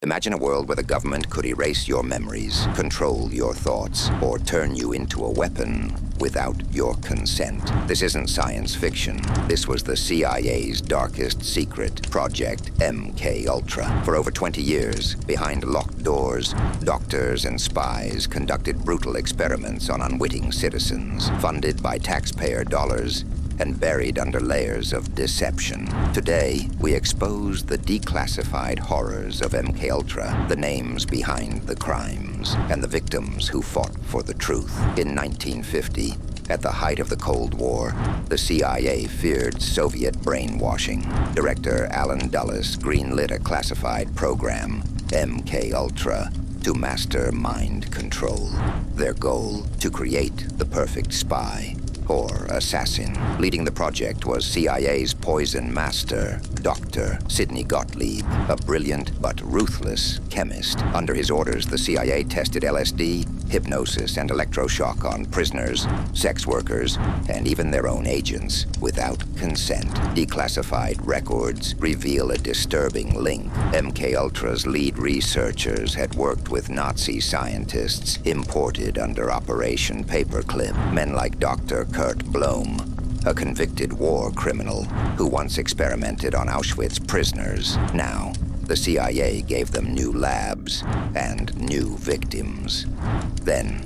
Imagine a world where the government could erase your memories, control your thoughts, or turn you into a weapon without your consent. This isn't science fiction. This was the CIA's darkest secret, Project MKUltra. For over 20 years, behind locked doors, doctors and spies conducted brutal experiments on unwitting citizens, funded by taxpayer dollars and buried under layers of deception. Today, we expose the declassified horrors of MKUltra, the names behind the crimes, and the victims who fought for the truth. In 1950, at the height of the Cold War, the CIA feared Soviet brainwashing. Director Allen Dulles greenlit a classified program, MKUltra, to master mind control. Their goal, to create the perfect spy or assassin. Leading the project was CIA's poison master, Dr. Sidney Gottlieb, a brilliant but ruthless chemist. Under his orders, the CIA tested LSD, hypnosis, and electroshock on prisoners, sex workers, and even their own agents without consent. Declassified records reveal a disturbing link. MKUltra's lead researchers had worked with Nazi scientists imported under Operation Paperclip. Men like Dr. Kurt Blome, a convicted war criminal who once experimented on Auschwitz prisoners. Now, the CIA gave them new labs and new victims. Then,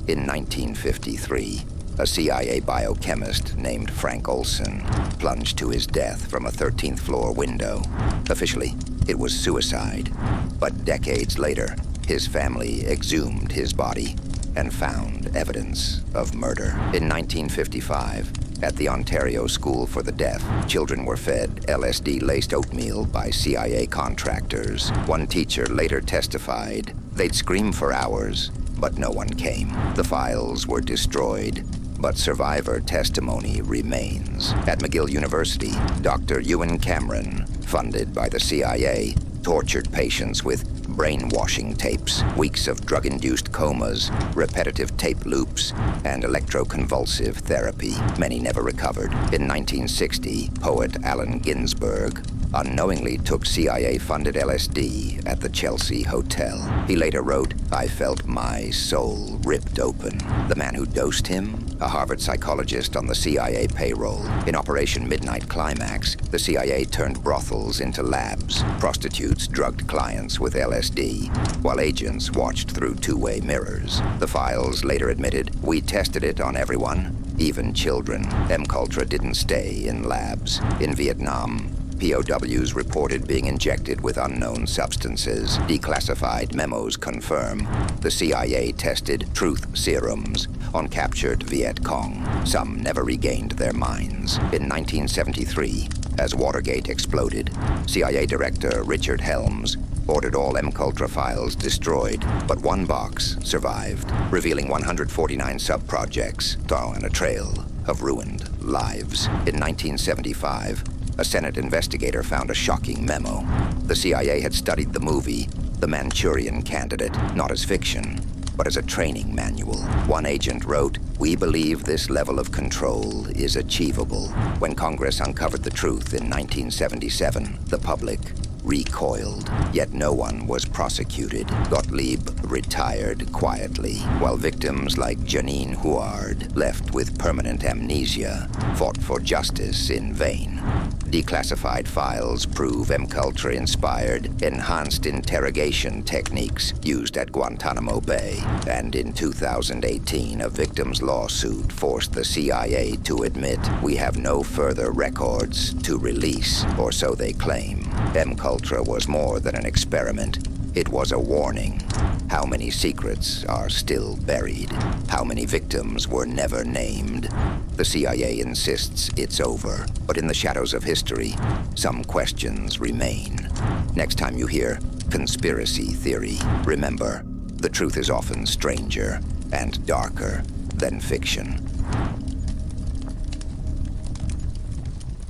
in 1953, a CIA biochemist named Frank Olson plunged to his death from a 13th floor window. Officially, it was suicide, but decades later, his family exhumed his body and found evidence of murder. In 1955, at the Ontario School for the Deaf, children were fed LSD-laced oatmeal by CIA contractors. One teacher later testified they'd scream for hours, but no one came. The files were destroyed, but survivor testimony remains. At McGill University, Dr. Ewan Cameron, funded by the CIA, tortured patients with brainwashing tapes, weeks of drug-induced comas, repetitive tape loops, and electroconvulsive therapy. Many never recovered. In 1960, poet Allen Ginsberg unknowingly took CIA-funded LSD at the Chelsea Hotel. He later wrote, "I felt my soul ripped open." The man who dosed him? A Harvard psychologist on the CIA payroll. In Operation Midnight Climax, the CIA turned brothels into labs. Prostitutes drugged clients with LSD, while agents watched through two-way mirrors. The files later admitted, "We tested it on everyone, even children." MKUltra didn't stay in labs. In Vietnam, POWs reported being injected with unknown substances. Declassified memos confirm the CIA tested truth serums on captured Viet Cong. Some never regained their minds. In 1973, as Watergate exploded, CIA Director Richard Helms ordered all MKUltra files destroyed, but one box survived, revealing 149 sub-projects on a trail of ruined lives. In 1975, a Senate investigator found a shocking memo. The CIA had studied the movie The Manchurian Candidate, not as fiction, but as a training manual. One agent wrote, "We believe this level of control is achievable." When Congress uncovered the truth in 1977, the public recoiled, yet no one was prosecuted. Gottlieb retired quietly, while victims like Janine Huard, left with permanent amnesia, fought for justice in vain. Declassified files prove MKUltra inspired enhanced interrogation techniques used at Guantanamo Bay. And in 2018, a victim's lawsuit forced the CIA to admit, "We have no further records to release," or so they claim. MKUltra was more than an experiment. It was a warning. How many secrets are still buried? How many victims were never named? The CIA insists it's over, but in the shadows of history, some questions remain. Next time you hear conspiracy theory, remember, the truth is often stranger and darker than fiction.